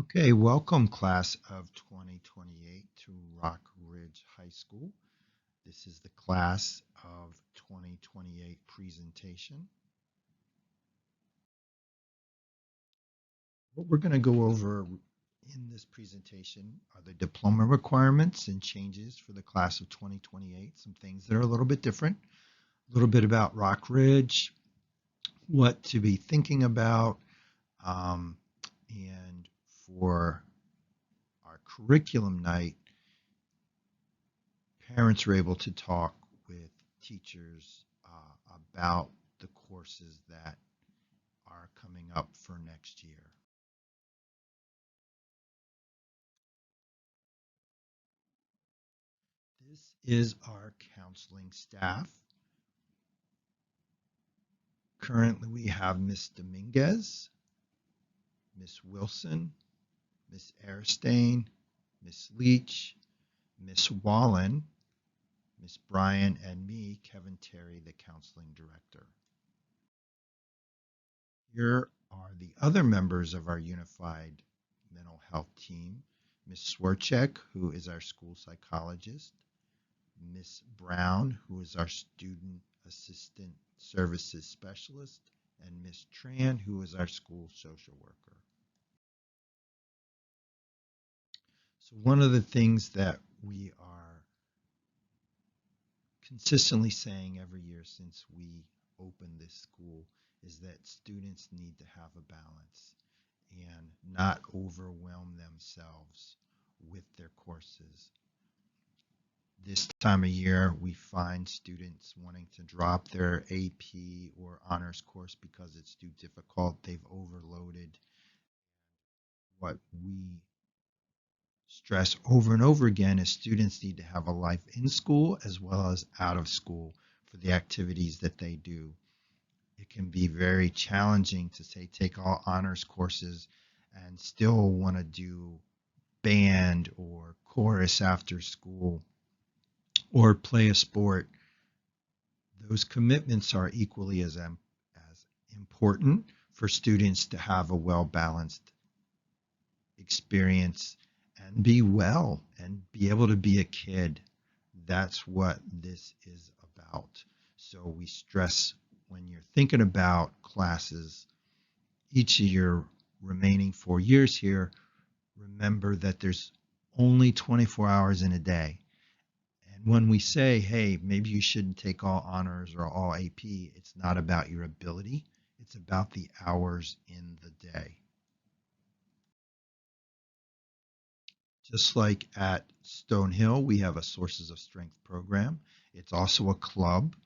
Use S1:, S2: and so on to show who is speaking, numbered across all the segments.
S1: Okay, welcome class of 2028 to Rock Ridge High School. This is the class of 2028 presentation. What we're going to go over in this presentation are the diploma requirements and changes for the class of 2028, some things that are a little bit different, a little bit about Rock Ridge, what to be thinking about, and for our curriculum night, parents are able to talk with teachers about the courses that are coming up for next year. This is our counseling staff. Currently, we have Miss Dominguez, Miss Wilson, Miss Erstein, Miss Leach, Miss Wallen, Miss Bryan, and me, Kevin Terry, the counseling director. Here are the other members of our unified mental health team. Ms. Swerchek, who is our school psychologist, Ms. Brown, who is our student assistant services specialist, and Ms. Tran, who is our school social worker. So one of the things that we are consistently saying every year since we opened this school is that students need to have a balance and not overwhelm themselves with their courses. This time of year, we find students wanting to drop their AP or honors course because it's too difficult. They've overloaded. What we stress over and over again is students need to have a life in school as well as out of school for the activities that they do. It can be very challenging to say take all honors courses and still want to do band or chorus after school or play a sport. Those commitments are equally as important for students to have a well-balanced experience and be well and be able to be a kid. That's what this is about. So we stress when you're thinking about classes, each of your remaining 4 years here, remember that there's only 24 hours in a day. And when we say, hey, maybe you shouldn't take all honors or all AP, it's not about your ability. It's about the hours in the day. Just like at Stonehill, we have a Sources of Strength program. It's also a club.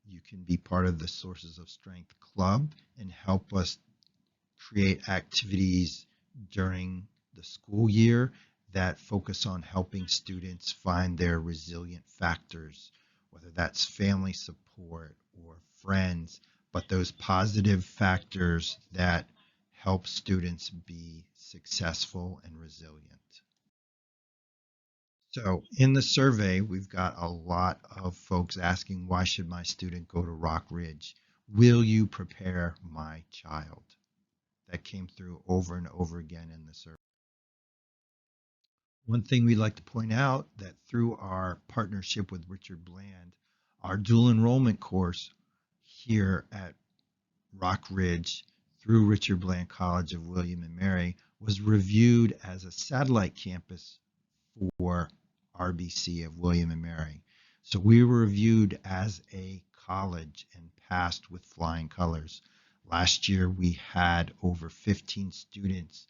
S1: You can be part of the Sources of Strength club and help us create activities during the school year that focus on helping students find their resilient factors, whether that's family support or friends, but those positive factors that help students be successful and resilient. So in the survey, we've got a lot of folks asking, why should my student go to Rock Ridge? Will you prepare my child? That came through over and over again in the survey. One thing we'd like to point out that through our partnership with Richard Bland, our dual enrollment course here at Rock Ridge through Richard Bland College of William and Mary was reviewed as a satellite campus for RBC of William and Mary. So we were reviewed as a college and passed with flying colors. Last year, we had over 15 students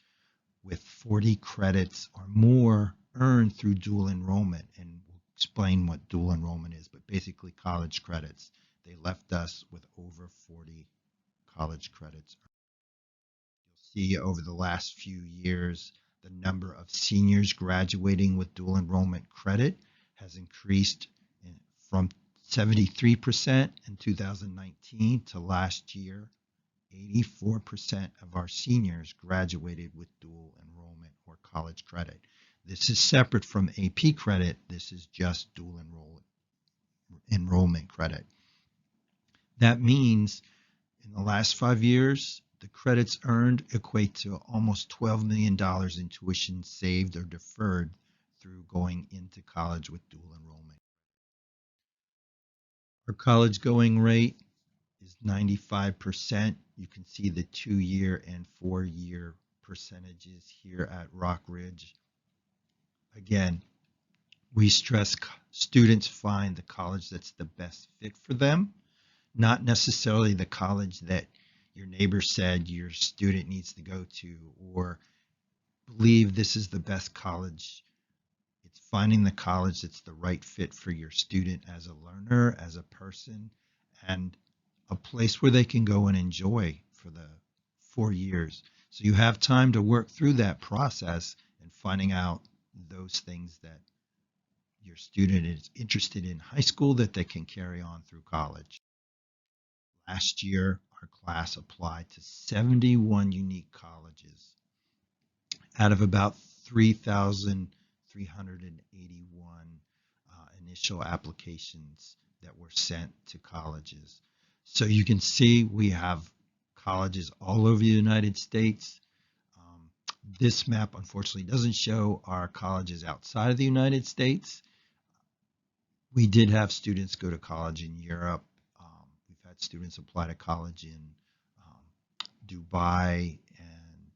S1: with 40 credits or more earned through dual enrollment. And we'll explain what dual enrollment is, but basically college credits. They left us with over 40 college credits. You'll see over the last few years, the number of seniors graduating with dual enrollment credit has increased from 73% in 2019 to last year. 84% of our seniors graduated with dual enrollment or college credit. This is separate from AP credit. This is just dual enrollment credit. That means in the last 5 years, The credits earned equate to almost $12 million in tuition saved or deferred through going into college with dual enrollment. Our college going rate is 95%. You can see the 2-year and 4-year percentages here at Rock Ridge. Again, we stress students find the college that's the best fit for them, not necessarily the college that your neighbor said your student needs to go to, or believe this is the best college. It's finding the college that's the right fit for your student as a learner, as a person, and a place where they can go and enjoy for the 4 years. So you have time to work through that process and finding out those things that your student is interested in high school that they can carry on through college. Last year, our class applied to 71 unique colleges out of about 3,381 initial applications that were sent to colleges. So you can see we have colleges all over the United States. This map unfortunately doesn't show our colleges outside of the United States. We did have students go to college in Europe. We've had students apply to college in Dubai and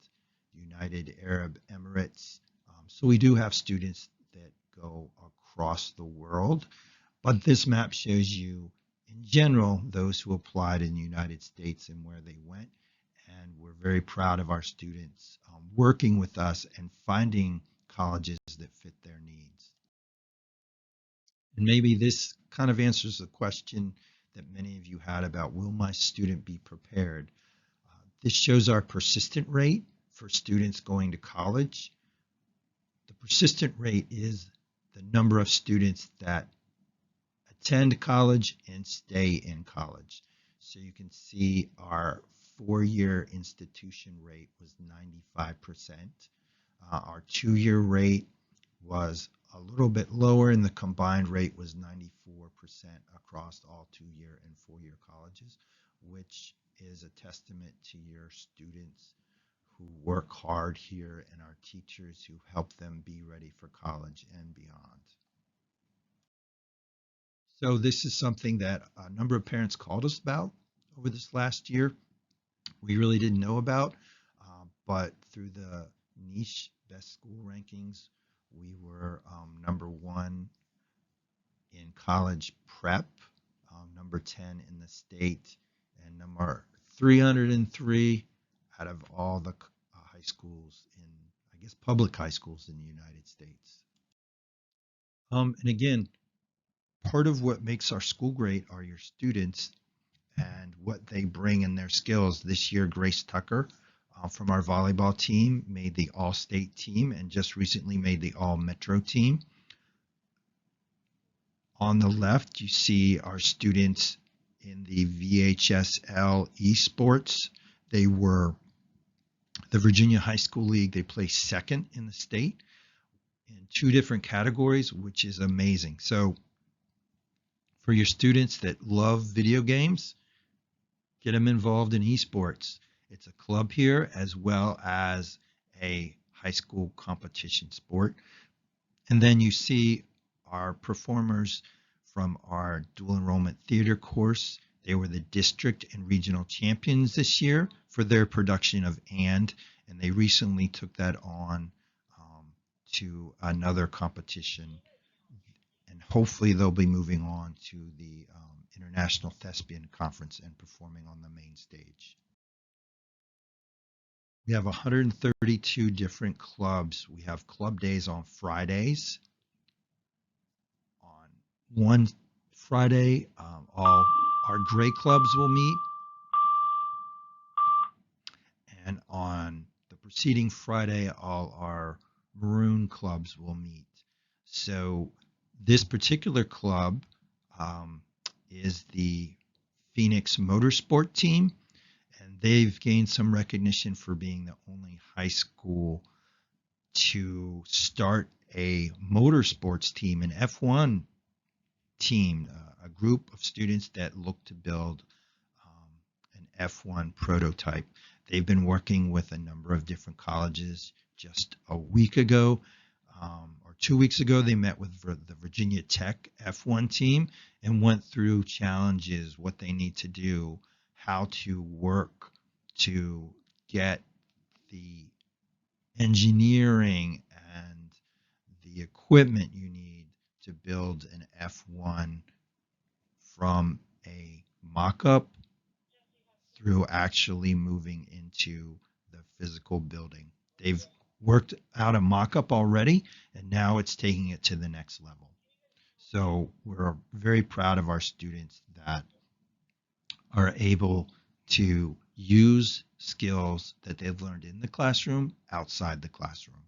S1: United Arab Emirates. So we do have students that go across the world, but this map shows you in general those who applied in the United States and where they went. And we're very proud of our students working with us and finding colleges that fit their needs. And maybe this kind of answers the question that many of you had about, will my student be prepared? This shows our persistent rate for students going to college. The persistent rate is the number of students that attend college and stay in college. So you can see our 4-year institution rate was 95%. Our 2-year rate was a little bit lower, and the combined rate was 94% across all 2-year and 4-year colleges, which is a testament to your students who work hard here and our teachers who help them be ready for college and beyond. So this is something that a number of parents called us about over this last year. We really didn't know about, but through the niche best school rankings, we were number 1 in college prep, number 10 in the state, and number 303 out of all the high schools in, I guess, public high schools in the United States. And again, part of what makes our school great are your students and what they bring in their skills. This year, Grace Tucker from our volleyball team made the All-State team and just recently made the All-Metro team. On the left, you see our students in the VHSL esports. They were the Virginia High School League. They placed second in the state in 2 different categories, which is amazing. So for your students that love video games, get them involved in esports. It's a club here as well as a high school competition sport. And then you see our performers from our dual enrollment theater course. They were the district and regional champions this year for their production of And they recently took that on to another competition. And hopefully they'll be moving on to the International Thespian Conference and performing on the main stage. We have 132 different clubs. We have club days on Fridays. On one Friday, all our gray clubs will meet. And on the preceding Friday, all our maroon clubs will meet. So this particular club is the Phoenix Motorsport team, and they've gained some recognition for being the only high school to start a motorsports team, an F1 team, a group of students that look to build an F1 prototype. They've been working with a number of different colleges. Just a week ago, or 2 weeks ago, they met with the Virginia Tech F1 team and went through challenges, what they need to do, how to work to get the engineering and the equipment you need to build an F1 from a mock-up through actually moving into the physical building. They've worked out a mock-up already, and now it's taking it to the next level. So we're very proud of our students that are able to use skills that they've learned in the classroom outside the classroom.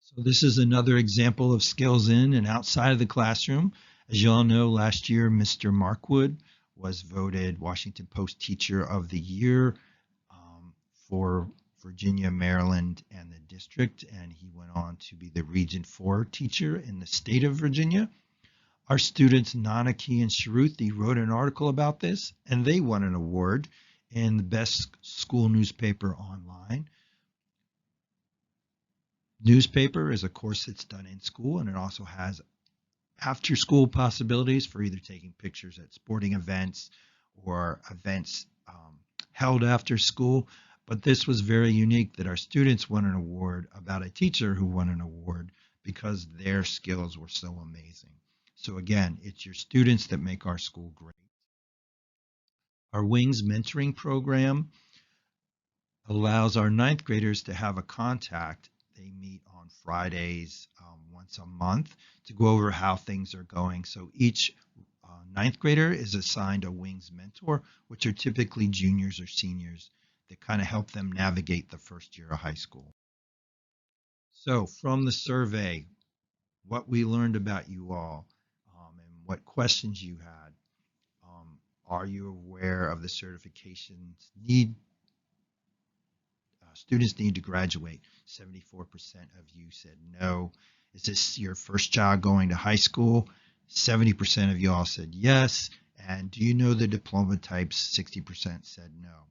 S1: So this is another example of skills in and outside of the classroom. As you all know, last year, Mr. Markwood was voted Washington Post Teacher of the Year for Virginia, Maryland, and the district, and he went on to be the Region 4 teacher in the state of Virginia. Our students, Nanaki and Sharuthi, wrote an article about this, and they won an award in the best school newspaper online. Newspaper is a course that's done in school, and it also has after school possibilities for either taking pictures at sporting events or events held after school. But this was very unique that our students won an award about a teacher who won an award because their skills were so amazing. So again, it's your students that make our school great. Our Wings mentoring program allows our ninth graders to have a contact. They meet on Fridays once a month to go over how things are going. So each ninth grader is assigned a Wings mentor, which are typically juniors or seniors that kind of help them navigate the first year of high school. So from the survey, what we learned about you all and what questions you had. Are you aware of the certifications students need to graduate? 74% of you said no. Is this your first job going to high school? 70% of you all said yes. And do you know the diploma types? 60% said no.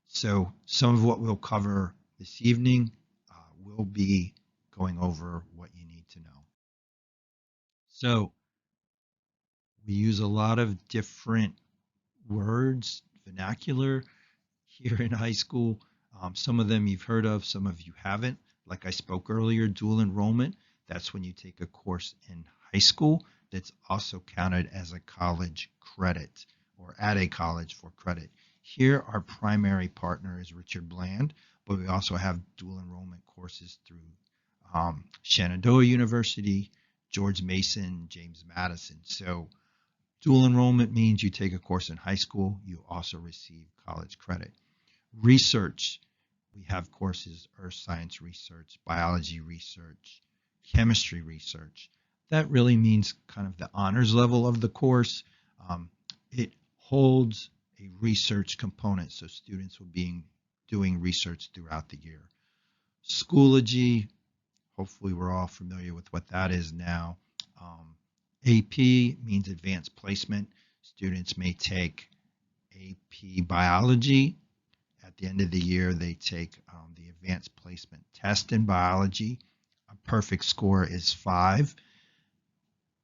S1: So some of what we'll cover this evening will be going over what you need to know. So we use a lot of different words, vernacular here in high school. Some of them you've heard of, some of you haven't. Like I spoke earlier, dual enrollment, that's when you take a course in high school that's also counted as a college credit or at a college for credit. Here, our primary partner is Richard Bland, but we also have dual enrollment courses through Shenandoah University, George Mason, James Madison. So dual enrollment means you take a course in high school, you also receive college credit. Research, we have courses, earth science research, biology research, chemistry research. That really means kind of the honors level of the course. It holds a research component, so students will be doing research throughout the year. Schoology, hopefully we're all familiar with what that is now. AP means advanced placement. Students may take AP biology. At the end of the year, they take the advanced placement test in biology. A perfect score is 5.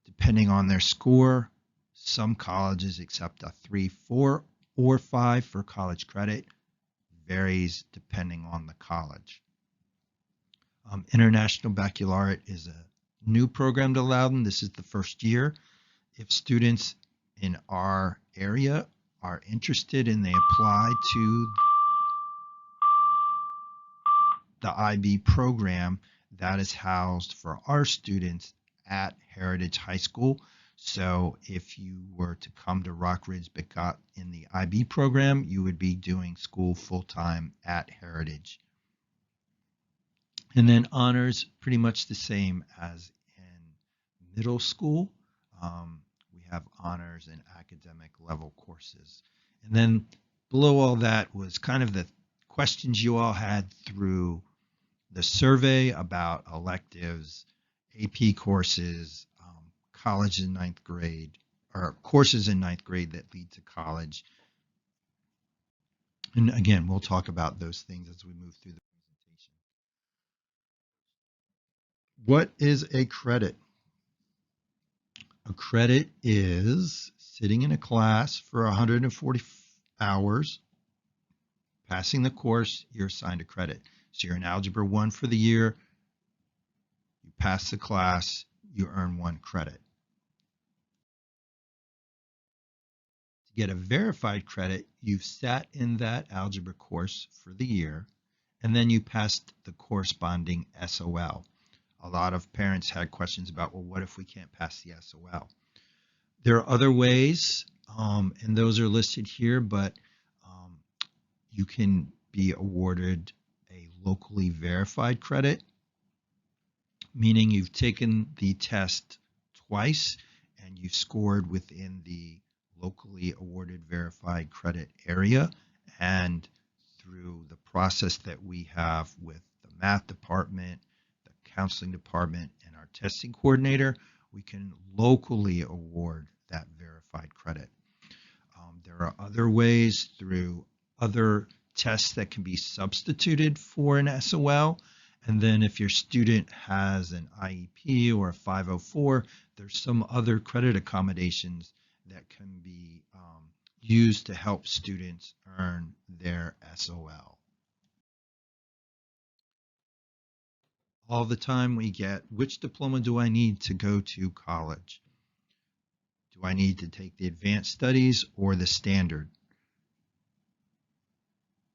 S1: Depending on their score, some colleges accept a 3, 4, or 5 for college credit. Varies depending on the college. International Baccalaureate is a new program to Loudoun. This is the first year. If students in our area are interested and they apply to the IB program, that is housed for our students at Heritage High School. So if you were to come to Rock Ridge but got in the IB program, you would be doing school full-time at Heritage. And then honors, pretty much the same as in middle school. We have honors and academic level courses. And then below all that was kind of the questions you all had through the survey about electives, AP courses, college in 9th grade, or courses in ninth grade that lead to college. And again, we'll talk about those things as we move through the presentation. What is a credit? A credit is sitting in a class for 140 hours, passing the course, you're assigned a credit. So you're in Algebra 1 for the year, you pass the class, you earn 1 credit. To get a verified credit, you've sat in that algebra course for the year, and then you passed the corresponding SOL. A lot of parents had questions about, well, what if we can't pass the SOL? There are other ways, and those are listed here, but you can be awarded a locally verified credit, meaning you've taken the test twice and you've scored within the locally awarded verified credit area. And through the process that we have with the math department, the counseling department, and our testing coordinator, we can locally award that verified credit. There are other ways through other tests that can be substituted for an SOL. And then if your student has an IEP or a 504, there's some other credit accommodations that can be used to help students earn their SOL. All the time we get, which diploma do I need to go to college? Do I need to take the advanced studies or the standard?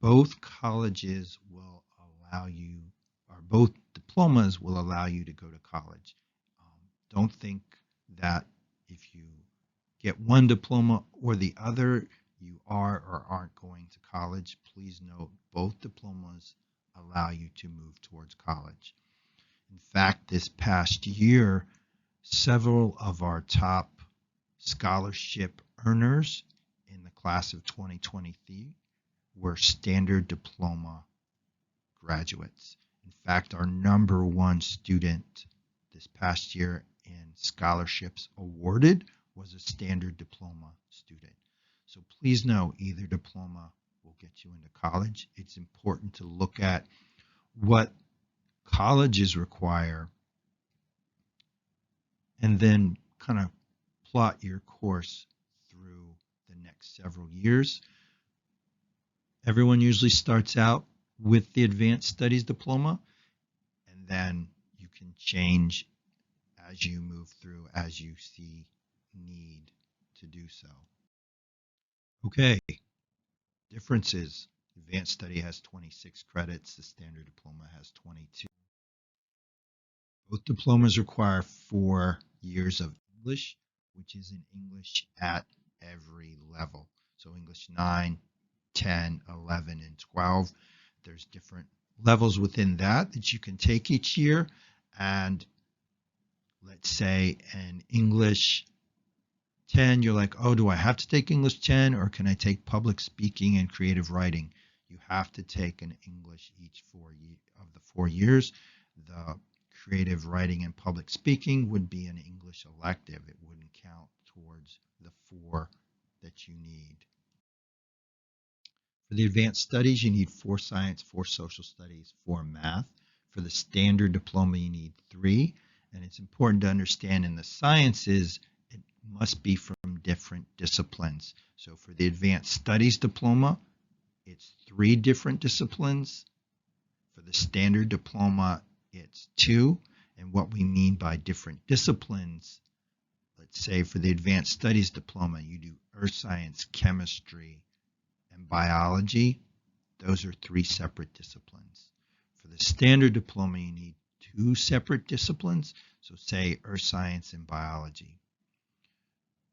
S1: Both colleges will allow you, or both diplomas will allow you to go to college. Don't think that if you get one diploma or the other, you are or aren't going to college. Please note, both diplomas allow you to move towards college. In fact, this past year, several of our top scholarship earners in the class of 2023 were standard diploma graduates. In fact, our number one student this past year in scholarships awarded was a standard diploma student. So please know, either diploma will get you into college. It's important to look at what colleges require and then kind of plot your course through the next several years. Everyone usually starts out with the advanced studies diploma, and then you can change as you move through, as you see need to do so. Okay, differences. Advanced study has 26 credits, the standard diploma has 22. Both diplomas require 4 years of English, which is in English at every level. So English 9, 10, 11, and 12. There's different levels within that you can take each year. And let's say in English 10, you're like, oh, do I have to take English 10 or can I take public speaking and creative writing? You have to take an English each of the 4 years. The creative writing and public speaking would be an English elective. It wouldn't count towards the 4 that you need. For the advanced studies, you need 4 science, 4 social studies, 4 math. For the standard diploma, you need 3. And it's important to understand in the sciences, it must be from different disciplines. So for the advanced studies diploma, it's 3 different disciplines. For the standard diploma, it's 2. And what we mean by different disciplines, let's say for the advanced studies diploma, you do earth science, chemistry, and biology. Those are 3 separate disciplines. For the standard diploma, you need 2 separate disciplines. So say earth science and biology.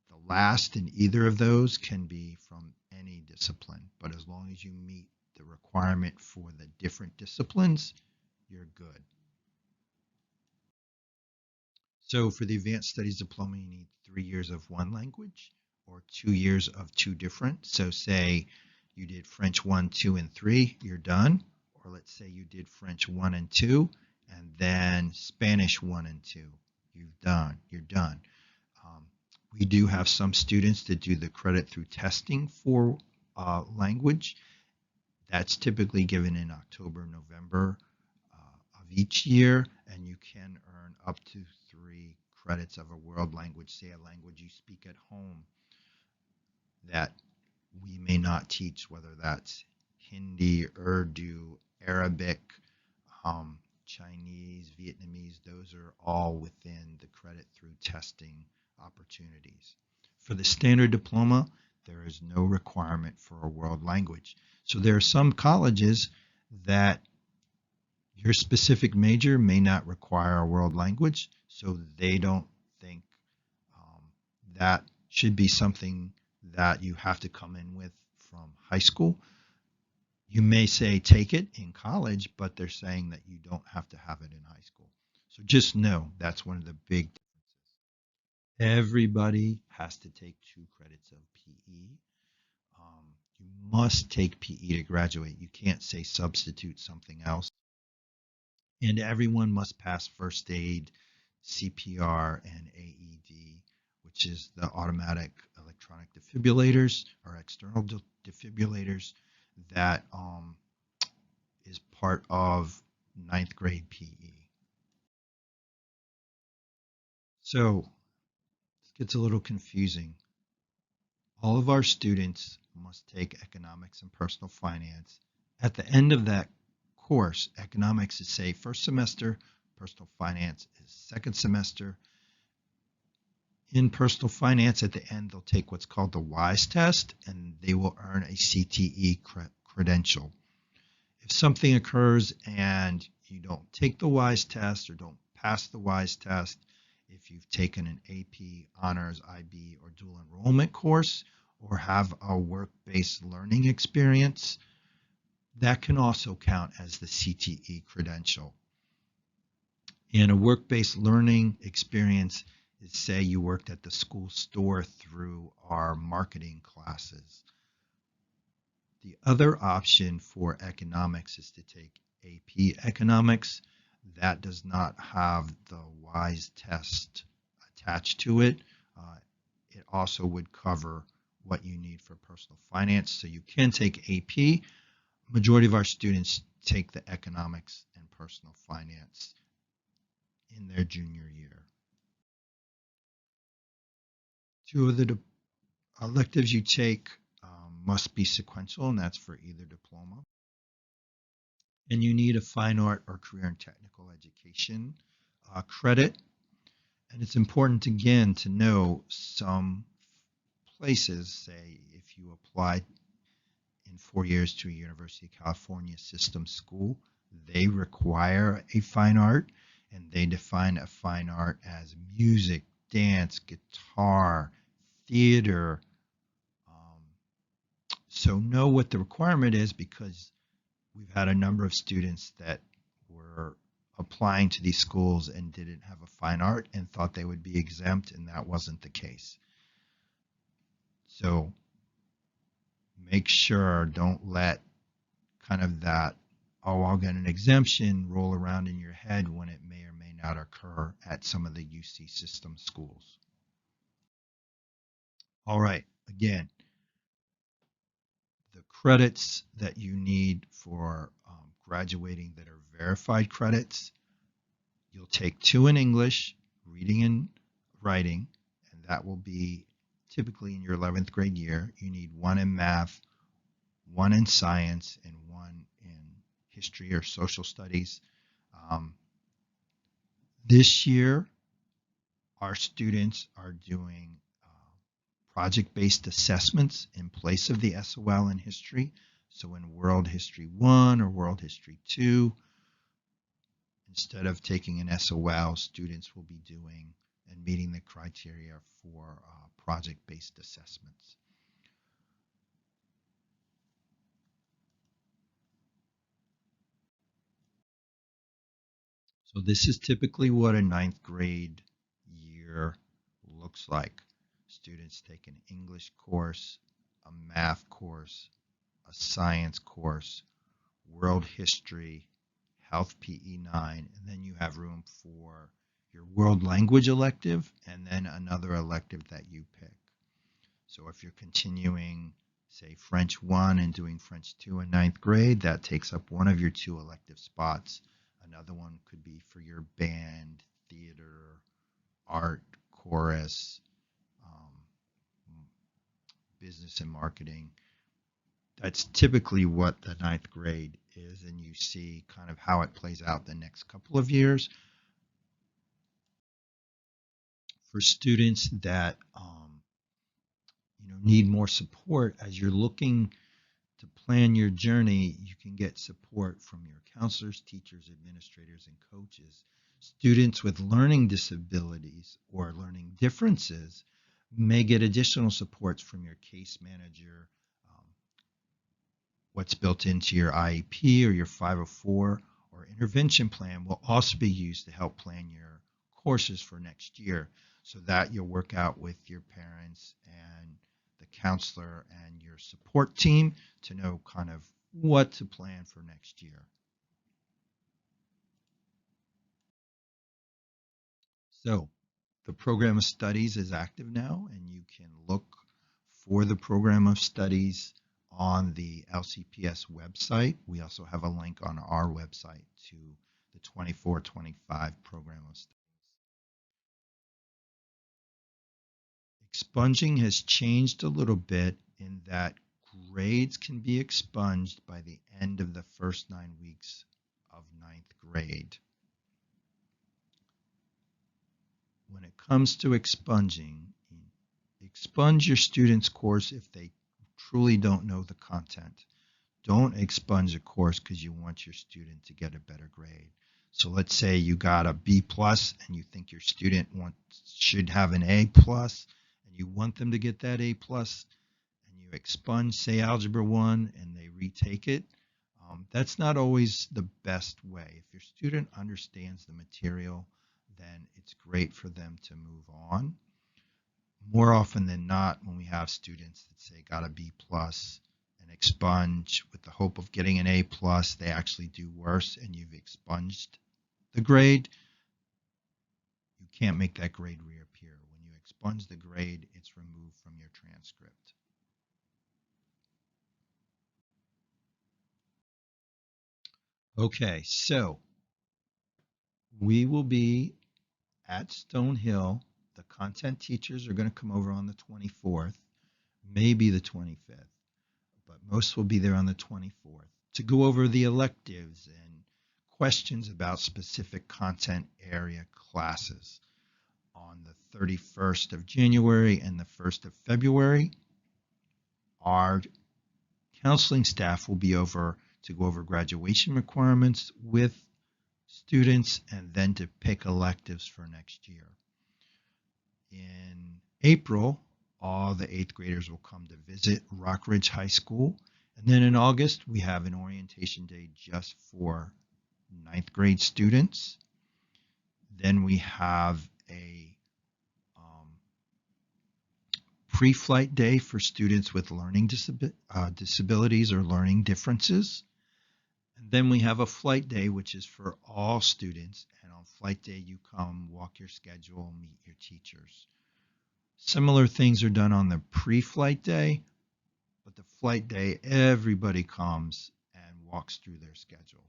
S1: The last in either of those can be from any discipline, but as long as you meet the requirement for the different disciplines, you're good. So for the advanced studies diploma, you need 3 years of one language or 2 years of 2 different. So say you did French 1, 2, and 3, you're done. Or let's say you did French 1 and 2, and then Spanish 1 and 2, you're done. We do have some students that do the credit through testing for language. That's typically given in October, November of each year, and you can earn up to 3 credits of a world language, say a language you speak at home that we may not teach, whether that's Hindi, Urdu, Arabic, Chinese, Vietnamese. Those are all within the credit through testing opportunities. For the standard diploma, there is no requirement for a world language. So there are some colleges that your specific major may not require a world language, so they don't think that should be something that you have to come in with from high school. You may say take it in college, but they're saying that you don't have to have it in high school. So just know that's one of the big differences. Everybody has to take 2 credits of PE. You must take PE to graduate. You can't say substitute something else. And everyone must pass first aid, CPR, and AED, which is the automatic electronic defibrillators or external defibrillators that is part of 9th grade PE. So this gets a little confusing. All of our students must take economics and personal finance. At the end of that course, economics is, say, first semester, personal finance is second semester. In personal finance, at the end, they'll take what's called the WISE test, and they will earn a CTE credential. If something occurs and you don't take the WISE test or don't pass the WISE test, if you've taken an AP, honors, IB, or dual enrollment course, or have a work-based learning experience, that can also count as the CTE credential. And a work-based learning experience is, say, you worked at the school store through our marketing classes. The other option for economics is to take AP economics. That does not have the WISE test attached to it. It also would cover what you need for personal finance. So you can take AP. Majority of our students take the economics and personal finance in their junior year. 2 of the electives you take must be sequential, and that's for either diploma. And you need a fine art or career and technical education credit. And it's important, again, to know some places, say, if you apply in 4 years to a University of California system school, they require a fine art, and they define a fine art as music, dance, guitar, theater. So know what the requirement is, because we've had a number of students that were applying to these schools and didn't have a fine art and thought they would be exempt, and that wasn't the case. So make sure, don't let kind of that, oh, I'll get an exemption, roll around in your head when it may or may not occur at some of the UC system schools. All right, again, the credits that you need for graduating that are verified credits, you'll take 2 in English, reading and writing, and that will be typically in your 11th grade year. You need 1 in math, 1 in science, and 1 in history or social studies. This year, our students are doing project-based assessments in place of the SOL in history. So in World History 1 or World History 2, instead of taking an SOL, students will be doing and meeting the criteria for project-based assessments. So this is typically what a 9th grade year looks like. Students take an English course, a math course, a science course, world history, health PE 9, and then you have room for your world language elective, and then another elective that you pick. So if you're continuing, say, French 1 and doing French 2 in ninth grade, that takes up one of your 2 elective spots. Another one could be for your band, theater, art, chorus, business and marketing. That's typically what the ninth grade is, and you see kind of how it plays out the next couple of years. For students that need more support as you're looking to plan your journey, you can get support from your counselors, teachers, administrators, and coaches. Students with learning disabilities or learning differences may get additional supports from your case manager. What's built into your IEP or your 504 or intervention plan will also be used to help plan your courses for next year, so that you'll work out with your parents and the counselor and your support team to know kind of what to plan for next year. So the program of studies is active now, and you can look for the program of studies on the LCPS website. We also have a link on our website to the 24-25 program of studies. Expunging has changed a little bit in that grades can be expunged by the end of the first 9 weeks of ninth grade. When it comes to expunging, expunge your student's course if they truly don't know the content. Don't expunge a course because you want your student to get a better grade. So let's say you got a B plus and you think your student should have an A plus, and you want them to get that A plus, and you expunge, say, Algebra 1, and they retake it. That's not always the best way. If your student understands the material, then it's great for them to move on. More often than not, when we have students that say got a B plus and expunge with the hope of getting an A plus, they actually do worse, and you've expunged the grade. You can't make that grade reappear. When you expunge the grade, it's removed from your transcript. Okay, so we will be at Stonehill. The content teachers are going to come over on the 24th, maybe the 25th, but most will be there on the 24th to go over the electives and questions about specific content area classes. On the 31st of January and the 1st of February, our counseling staff will be over to go over graduation requirements with students and then to pick electives for next year. In April, all the 8th graders will come to visit Rock Ridge High School. And then in August, we have an orientation day just for 9th grade students. Then we have a pre-flight day for students with learning disabilities or learning differences. And then we have a flight day, which is for all students. And on flight day, you come, walk your schedule, meet your teachers. Similar things are done on the pre-flight day, but the flight day, everybody comes and walks through their schedule.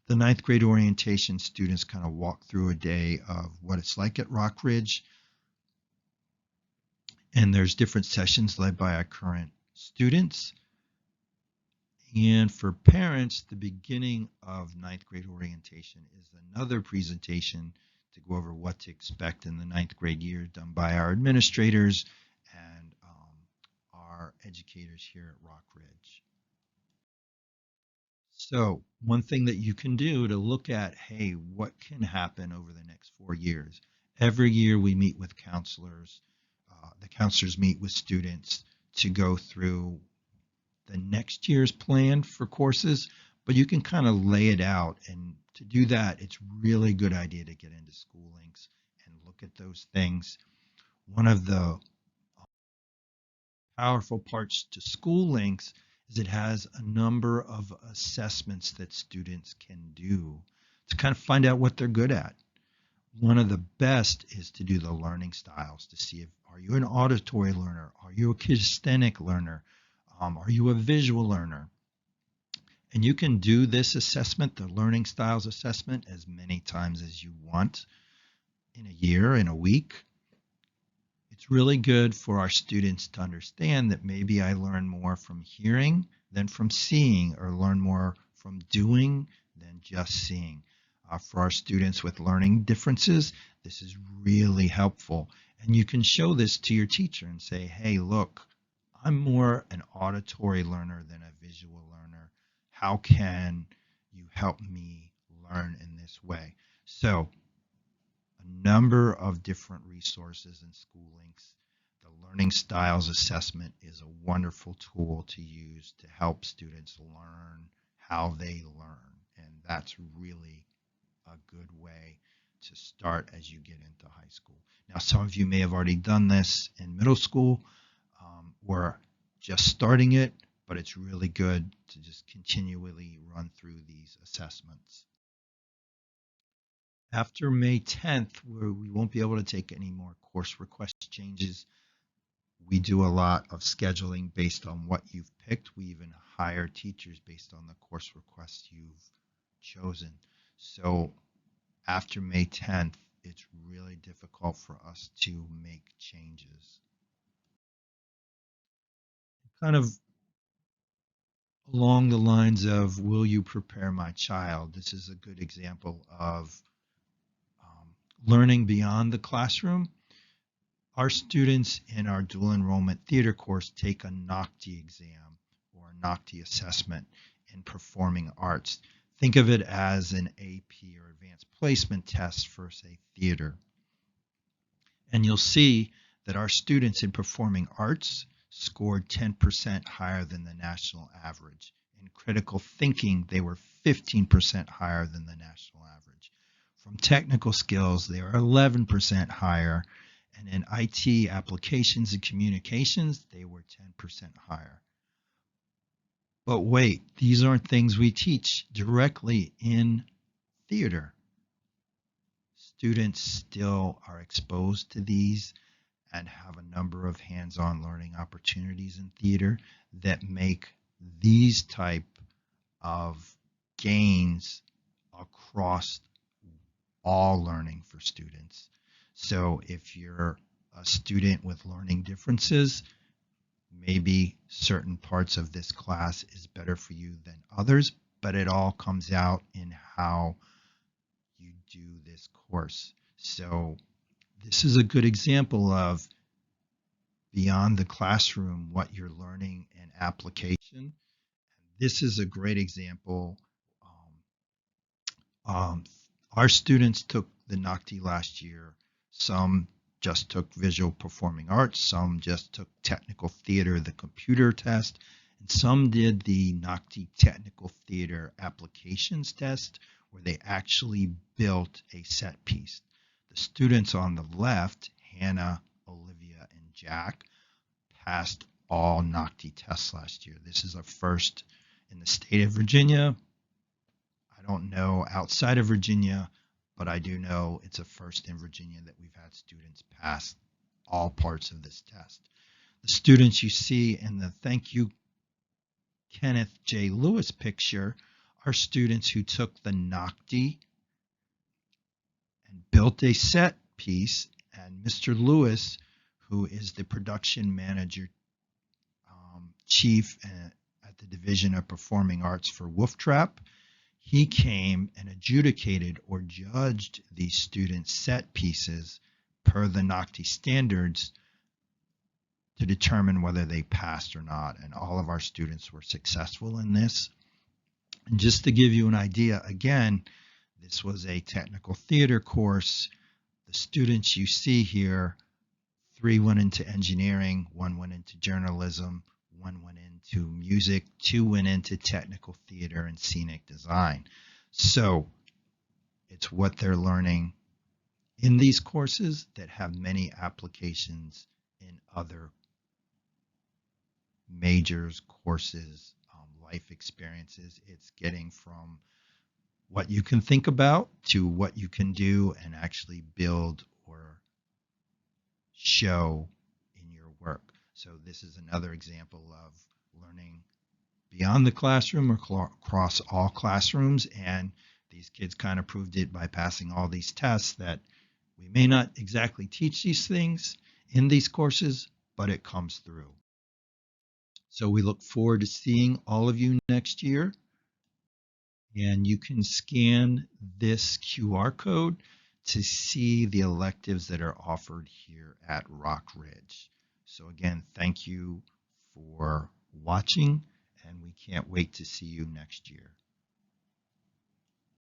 S1: The 9th grade orientation students kind of walk through a day of what it's like at Rock Ridge. And there's different sessions led by our current students. And for parents, the beginning of 9th grade orientation is another presentation to go over what to expect in the 9th grade year, done by our administrators and our educators here at Rock Ridge. So one thing that you can do to look at, hey, what can happen over the next 4 years? Every year we meet with counselors. The counselors meet with students to go through the next year's plan for courses, but you can kind of lay it out. And to do that, it's really a good idea to get into School Links and look at those things. One of the powerful parts to School Links is it has a number of assessments that students can do to kind of find out what they're good at. One of the best is to do the learning styles to see if are you an auditory learner, are you a kinesthetic learner, are you a visual learner, and you can do this assessment, the learning styles assessment, as many times as you want in a year, in a week. It's really good for our students to understand that maybe I learn more from hearing than from seeing, or learn more from doing than just seeing. For our students with learning differences, this is really helpful. And you can show this to your teacher and say, hey, look, I'm more an auditory learner than a visual learner. How can you help me learn in this way? So a number of different resources and school links. The Learning Styles Assessment is a wonderful tool to use to help students learn how they learn. And that's really a good way to start as you get into high school. Now, some of you may have already done this in middle school or just starting it, but it's really good to just continually run through these assessments. After May 10th, where we won't be able to take any more course request changes, we do a lot of scheduling based on what you've picked. We even hire teachers based on the course requests you've chosen. So after May 10th, it's really difficult for us to make changes. Kind of along the lines of, will you prepare my child? This is a good example of learning beyond the classroom. Our students in our dual enrollment theater course take a NOCTI exam or a NOCTI assessment in performing arts. Think of it as an AP or advanced placement test for, say, theater. And you'll see that our students in performing arts scored 10% higher than the national average. In critical thinking, they were 15% higher than the national average. From technical skills, they are 11% higher. And in IT applications and communications, they were 10% higher. But wait, these aren't things we teach directly in theater. Students still are exposed to these and have a number of hands-on learning opportunities in theater that make these type of gains across all learning for students. So if you're a student with learning differences, maybe certain parts of this class is better for you than others, but it all comes out in how you do this course. So this is a good example of beyond the classroom, what you're learning in application. This is a great example. Our students took the NOCTI last year. Some just took visual performing arts, some just took technical theater, the computer test, and some did the NOCTI technical theater applications test, where they actually built a set piece. The students on the left, Hannah, Olivia, and Jack, passed all NOCTI tests last year. This is a first in the state of Virginia. I don't know outside of Virginia, but I do know it's a first in Virginia that we've had students pass all parts of this test. The students you see in the thank you, Kenneth J. Lewis picture are students who took the NOCTI and built a set piece, and Mr. Lewis, who is the production manager chief at the Division of Performing Arts for Wolf Trap, he came and adjudicated or judged these students' set pieces per the NOCTI standards to determine whether they passed or not. And all of our students were successful in this. And just to give you an idea, again, this was a technical theater course. The students you see here, 3 went into engineering, 1 went into journalism, 1 went into music, 2 went into technical theater and scenic design. So it's what they're learning in these courses that have many applications in other majors, courses, life experiences. It's getting from what you can think about to what you can do and actually build or show in your work. So this is another example of learning beyond the classroom or across all classrooms. And these kids kind of proved it by passing all these tests that we may not exactly teach these things in these courses, but it comes through. So we look forward to seeing all of you next year. And you can scan this QR code to see the electives that are offered here at Rock Ridge. So again, thank you for watching, and we can't wait to see you next year.